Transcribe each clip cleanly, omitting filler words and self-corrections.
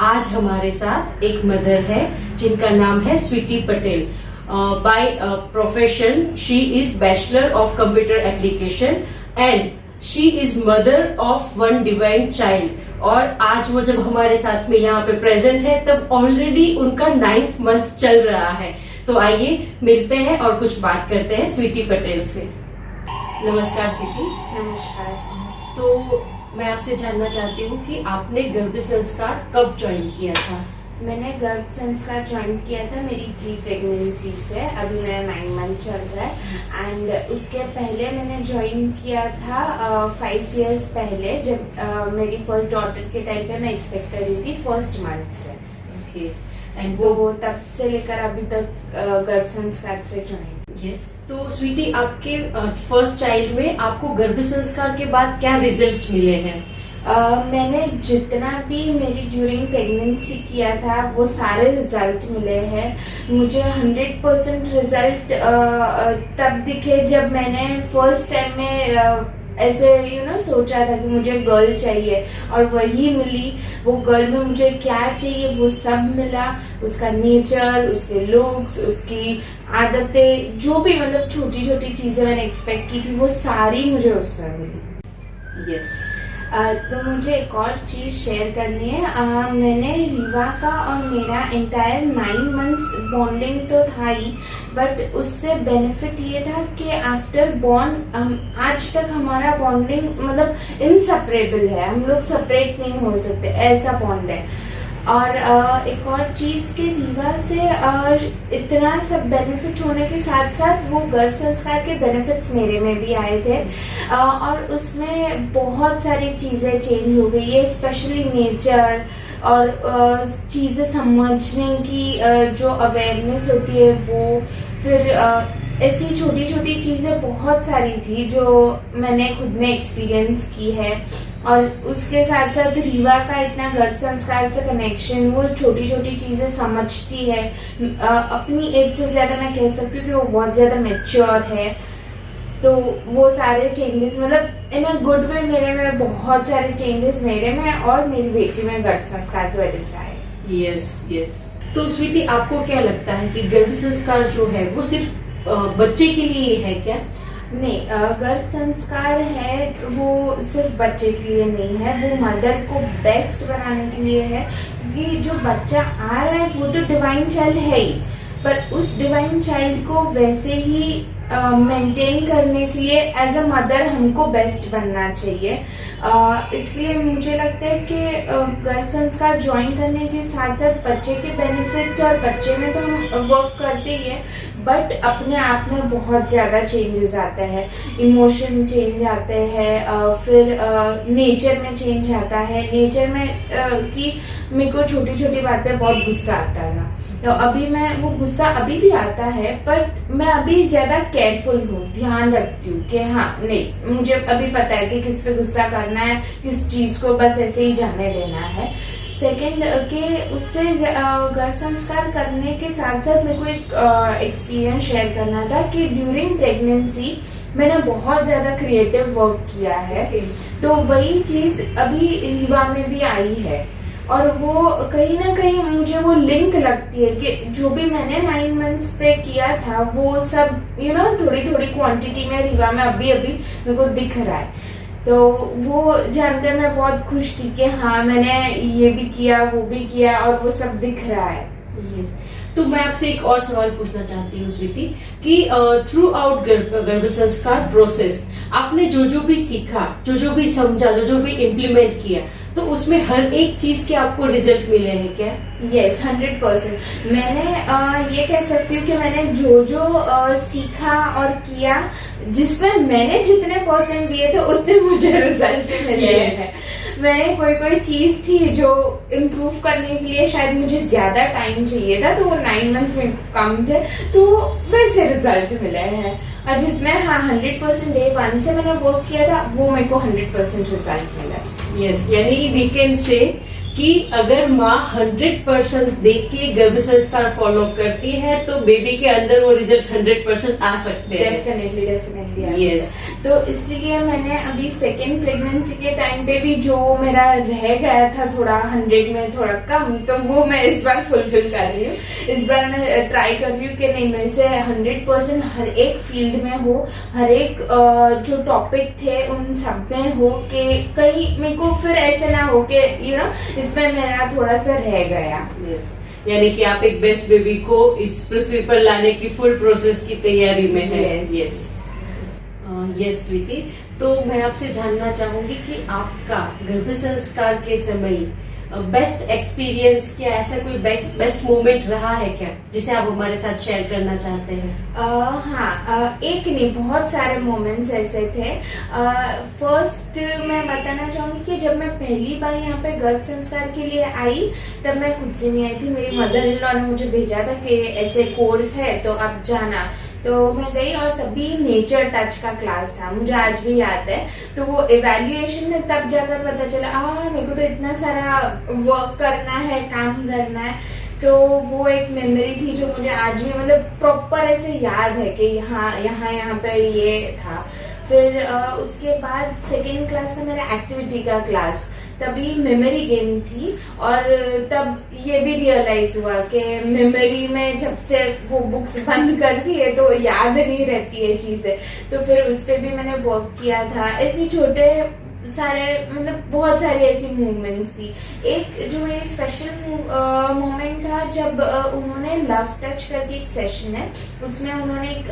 आज हमारे साथ एक मदर है जिनका नाम है Sweety Patel. By profession she is bachelor of computer application and she is mother of one divine child. और आज वो जब हमारे साथ में यहाँ पे प्रेजेंट है तब ऑलरेडी उनका 9th मंथ चल रहा है। तो आइए मिलते हैं और कुछ बात करते हैं स्वीटी पटेल से। नमस्कार स्वीटी। नमस्कार। तो मैं आपसे जानना चाहती हूँ कि आपने गर्भ संस्कार कब ज्वाइन किया था? मैंने गर्भ संस्कार ज्वाइन किया था मेरी प्री प्रेगनेंसी से। अभी मेरा 9 मंथ चल रहा है एंड उसके पहले मैंने ज्वाइन किया था 5 इयर्स पहले, जब मेरी फर्स्ट डॉटर के टाइम पे मैं एक्सपेक्ट कर रही थी 1st मंथ से। ओके। एंड वो तब से लेकर अभी तक गर्भ संस्कार से ज्वाइन। यस। तो स्वीटी, आपके फर्स्ट चाइल्ड में आपको गर्भ संस्कार के बाद क्या रिजल्ट्स मिले हैं? मैंने जितना भी मेरी ड्यूरिंग प्रेगनेंसी किया था वो सारे रिजल्ट मिले हैं। मुझे 100% रिजल्ट तब दिखे जब मैंने फर्स्ट टाइम में ऐसे सोचा था कि मुझे गर्ल चाहिए और वही मिली। वो गर्ल में मुझे क्या चाहिए वो सब मिला। उसका नेचर, उसके लुक्स, उसकी आदतें, जो भी मतलब छोटी छोटी चीजें मैंने एक्सपेक्ट की थी वो सारी मुझे उसमें मिली। यस। तो मुझे एक और चीज शेयर करनी है। मैंने रीवा का और मेरा एंटायर 9 मंथ्स बॉन्डिंग तो था ही, बट उससे बेनिफिट ये था कि आफ्टर बॉर्न आज तक हमारा बॉन्डिंग मतलब इनसेपरेबल है। हम लोग सेपरेट नहीं हो सकते, ऐसा बॉन्ड है। और एक और चीज के रीवा से इतना सब बेनिफिट होने के साथ साथ वो गर्भ संस्कार के बेनिफिट्स मेरे में भी आए थे और उसमें बहुत सारी चीजें चेंज हो गई है, स्पेशली नेचर और चीजें समझने की जो अवेयरनेस होती है वो। फिर ऐसी छोटी छोटी चीजें बहुत सारी थी जो मैंने खुद में एक्सपीरियंस की है। और उसके साथ साथ रीवा का इतना गर्भ संस्कार से कनेक्शन, वो छोटी छोटी चीजें समझती है। अपनी एज से ज्यादा मैं कह सकती हूँ कि वो बहुत ज्यादा मैच्योर है। तो वो सारे चेंजेस मतलब इन अ गुड वे मेरे में बहुत सारे चेंजेस मेरे में और मेरी बेटी में गर्भ संस्कार की वजह से आए। Yes yes. तो स्वीटी, आपको क्या लगता है कि गर्भ संस्कार जो है वो सिर्फ बच्चे के लिए है क्या? नहीं, गर्भ संस्कार है वो सिर्फ बच्चे के लिए नहीं है, वो मदर को बेस्ट बनाने के लिए है। क्योंकि जो बच्चा आ रहा है वो तो डिवाइन चाइल्ड है ही, पर उस डिवाइन चाइल्ड को वैसे ही मेंटेन करने के लिए एज अ मदर हमको बेस्ट बनना चाहिए। इसलिए मुझे लगता है कि गर्भ संस्कार ज्वाइन करने के साथ साथ बच्चे के बेनिफिट्स, और बच्चे में तो हम वर्क करते ही है बट अपने आप में बहुत ज्यादा चेंजेस आता है। इमोशन चेंज आते हैं, फिर नेचर में चेंज आता है। नेचर में कि मेरे को छोटी छोटी बात पे बहुत गुस्सा आता था, तो अभी मैं वो गुस्सा अभी भी आता है पर मैं अभी ज्यादा केयरफुल हूँ, ध्यान रखती हूँ कि हाँ नहीं, मुझे अभी पता है कि किस पे गुस्सा करना है, किस चीज को बस ऐसे ही जाने देना है। सेकेंड के उससे गर्भ संस्कार करने के साथ साथ मेरे को एक एक्सपीरियंस शेयर करना था कि ड्यूरिंग प्रेगनेंसी मैंने बहुत ज्यादा क्रिएटिव वर्क किया है। तो वही चीज अभी रीवा में भी आई है और वो कहीं ना कहीं मुझे वो लिंक लगती है कि जो भी मैंने 9 मंथ्स पे किया था वो सब थोड़ी थोड़ी क्वांटिटी में रीवा में अभी अभी मेरे को दिख रहा है। तो वो जानकर मैं बहुत खुश थी कि हाँ मैंने ये भी किया वो भी किया और वो सब दिख रहा है। yes. तो मैं आपसे एक और सवाल पूछना चाहती हूँ स्वीटी कि थ्रू आउट गर्भ संस्कार प्रोसेस आपने जो जो भी सीखा, जो जो भी समझा, जो जो भी इम्प्लीमेंट किया, तो उसमें हर एक चीज के आपको रिजल्ट मिले हैं क्या? यस, 100%। मैंने ये कह सकती हूँ कि मैंने जो जो सीखा और किया, जिसमें मैंने जितने % दिए थे उतने मुझे रिजल्ट मिले हैं। मैंने कोई चीज थी जो इम्प्रूव करने के लिए शायद मुझे ज्यादा टाइम चाहिए था, तो वो 9 मंथ्स में कम थे, तो वैसे रिजल्ट मिले हैं। और जिसमें 100% डे 1 से मैंने वर्क किया था वो मेरे को 100% रिजल्ट मिला। यस, यानी वी कैन से कि अगर माँ 100% देख के गर्भ संस्कार फॉलो करती है तो बेबी के अंदर वो रिजल्ट 100% आ सकते हैं। Definitely definitely. भी आ सकता Yes. है। तो इसीलिए मैंने अभी सेकेंड प्रेगनेंसी के टाइम पे भी जो मेरा रह गया था थोड़ा 100 में थोड़ा कम, तो वो मैं इस बार फुलफिल कर रही हूँ। इस बार मैं ट्राई कर रही हूँ कि नहीं, मेरे से 100% हर एक फील्ड में हो, हर एक जो टॉपिक थे उन सब में हो, कि कहीं मेरे को फिर ऐसे ना हो कि इसमें मेरा थोड़ा सा रह गया। Yes. यानी कि आप एक बेस्ट बेबी को इस पृथ्वी पर लाने की फुल प्रोसेस की तैयारी में है। Yes. यस स्वीटी, तो मैं आपसे जानना चाहूंगी कि आपका गर्भ संस्कार के समय बेस्ट एक्सपीरियंस क्या, ऐसा कोई बेस्ट मोमेंट रहा है क्या जिसे आप हमारे साथ शेयर करना चाहते हैं? हाँ, एक नहीं, बहुत सारे मोमेंट्स ऐसे थे। फर्स्ट मैं बताना चाहूंगी कि जब मैं पहली बार यहाँ पे गर्भ संस्कार के लिए आई, तब मैं खुद से नहीं आई थी। मेरी मदर इन लॉ ने मुझे भेजा था कि ऐसे कोर्स है तो आप जाना। तो मैं गई और तभी नेचर टच का क्लास था, मुझे आज भी याद है। तो वो इवैल्यूएशन में तब जाकर पता चला मेरे को तो इतना सारा वर्क करना है, काम करना है। तो वो एक मेमोरी थी जो मुझे आज भी मतलब प्रॉपर ऐसे याद है कि यहाँ पे ये था। फिर उसके बाद सेकेंड क्लास था मेरा एक्टिविटी का क्लास, तभी मेमोरी गेम थी। और तब ये भी रियलाइज हुआ कि मेमोरी में जब से वो बुक्स बंद कर दी है तो याद नहीं रहती है चीजें, तो फिर उस पे भी मैंने वर्क किया था। ऐसे छोटे सारे मतलब बहुत सारी ऐसी मूवमेंट्स थी। एक जो मेरी स्पेशल मोमेंट था जब उन्होंने लव टच करके एक सेशन है, उसमें उन्होंने एक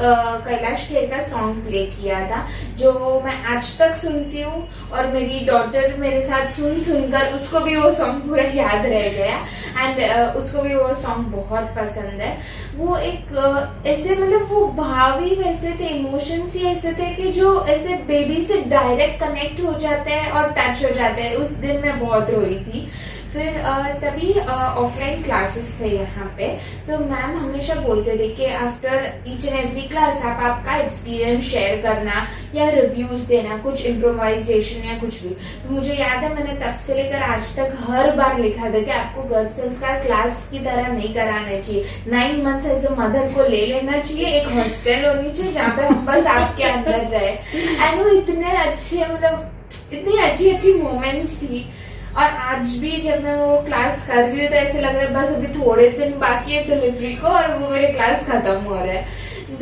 कैलाश खेर का सॉन्ग प्ले किया था जो मैं आज तक सुनती हूँ, और मेरी डॉटर मेरे साथ सुनकर उसको भी वो सॉन्ग पूरा याद रह गया, एंड उसको भी वो सॉन्ग बहुत पसंद है। वो एक ऐसे मतलब वो भाव ही वैसे थे, इमोशंस ही ऐसे थे कि जो ऐसे बेबी से डायरेक्ट कनेक्ट हो जाते हैं और टच हो जाते हैं। उस दिन मैं बहुत रोई थी। फिर तभी ऑफलाइन क्लासेस थे यहाँ पे, तो मैम हमेशा बोलते थे कि after each and every class आप आपका एक्सपीरियंस शेयर करना या रिव्यूज देना, कुछ इम्प्रोवाइजेशन या कुछ भी। तो मुझे याद है मैंने तब से लेकर आज तक हर बार लिखा था कि आपको गर्भ संस्कार क्लास की तरह नहीं कराना चाहिए, 9 मंथ्स एज अ मदर को ले लेना चाहिए, एक हॉस्टल होनी चाहिए जहाँ पे हम बस आपके अंदर रहे। एंड वो इतने अच्छे मतलब इतनी अच्छी मोमेंट्स थी। और आज भी जब मैं वो क्लास कर रही हूँ तो ऐसे लग रहा है बस अभी थोड़े दिन बाकी है डिलीवरी को और वो मेरे क्लास खत्म हो रहा है।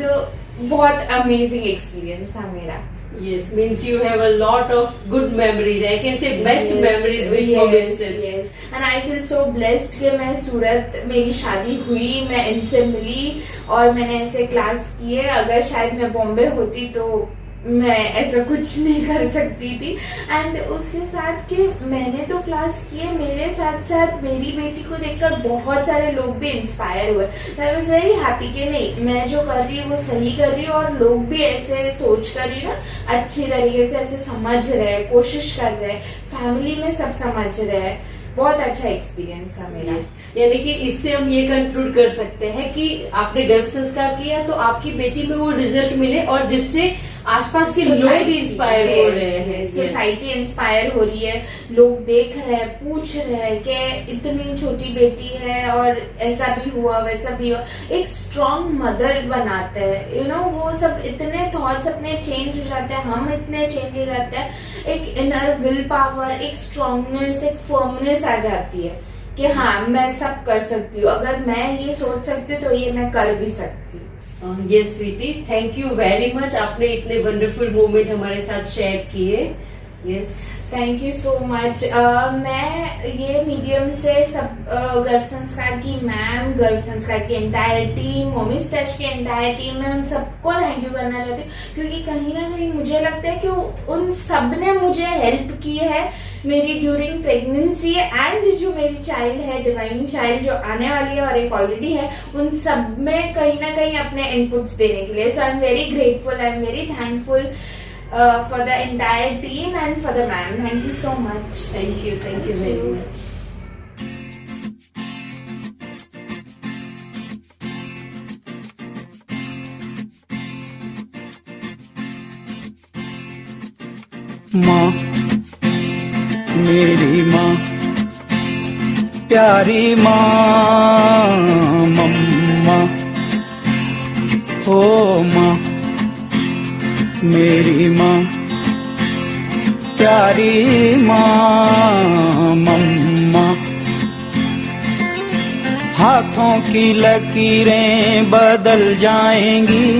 तो बहुत अमेजिंग एक्सपीरियंस था मेरा। Yes, means you have a lot of good memories. I can say best memories with Momistage. Yes, and I feel so blessed कि मैं सूरत मेरी शादी हुई, मैं इनसे मिली और मैंने ऐसे क्लास किए। अगर शायद मैं बॉम्बे होती तो मैं ऐसा कुछ नहीं कर सकती थी। एंड उसके साथ कि मैंने तो क्लास किए, मेरे साथ साथ मेरी बेटी को देखकर बहुत सारे लोग भी इंस्पायर हुए। तो आई वॉज वेरी हैप्पी कि नहीं मैं जो कर रही हूँ वो सही कर रही हूँ और लोग भी ऐसे सोच कर ही ना अच्छी तरीके से ऐसे समझ रहे, कोशिश कर रहे, फैमिली में सब समझ रहे। बहुत अच्छा एक्सपीरियंस था मेरा। यानी कि इससे हम ये कंक्लूड कर सकते हैं कि आपने गर्भ संस्कार किया तो आपकी बेटी में वो रिजल्ट मिले और जिससे आसपास के लोग इंस्पायर हो रहे हैं, सोसाइटी इंस्पायर हो रही है, लोग देख रहे हैं, पूछ रहे हैं कि इतनी छोटी बेटी है और ऐसा भी हुआ वैसा भी हुआ। एक स्ट्रॉन्ग मदर बनाते हैं, वो सब इतने थॉट्स अपने चेंज हो जाते हैं, हम इतने चेंज हो जाते हैं। एक इनर विल पावर, एक स्ट्रॉन्गनेस, एक फर्मनेस आ जाती है कि हाँ मैं सब कर सकती हूँ, अगर मैं ये सोच सकती हूँ तो ये मैं कर भी सकती हूँ। Yes Sweety, thank you very much, आपने इतने वंडरफुल मोमेंट हमारे साथ शेयर किए। Yes, thank you so much. मैं ये मीडियम से सब गर्भ संस्कार की मैम, गर्भ संस्कार की एंटायर टीम, मोमिस्टच की एंटायर टीम, मैं उन सबको थैंक यू करना चाहती हूँ, क्योंकि कहीं ना कहीं मुझे लगता है कि उन सब ने मुझे हेल्प की है मेरी ड्यूरिंग प्रेगनेंसी एंड जो मेरी चाइल्ड है, डिवाइन चाइल्ड जो आने वाली है और एक ऑलरेडी है, उन सब में कहीं ना कहीं अपने इनपुट्स देने के लिए। So I am very grateful, I am very thankful for the entire team and for the ma'am. Thank you so much. Thank you very much. माँ, मेरी माँ, प्यारी माँ, मम्मा, ओ माँ, प्यारी माँ मम्मा। हाथों की लकीरें बदल जाएंगी,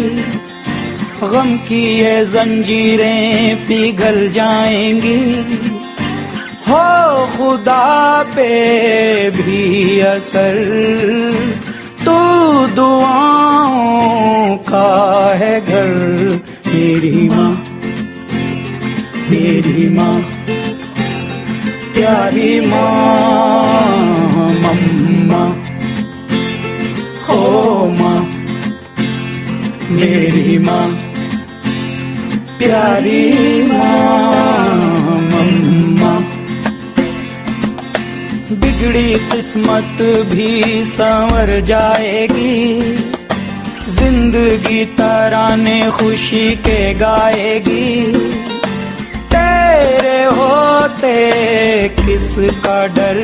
गम की ये जंजीरें पिघल जाएंगी। हो खुदा पे भी असर, तू दुआओं का है घर। मेरी माँ, मेरी माँ, प्यारी माँ मम्मा। हो माँ, मेरी माँ, प्यारी माँ मम्मा। बिगड़ी किस्मत भी संवर जाएगी, जिंदगी तराने खुशी के गाएगी। तेरे होते किसका डर,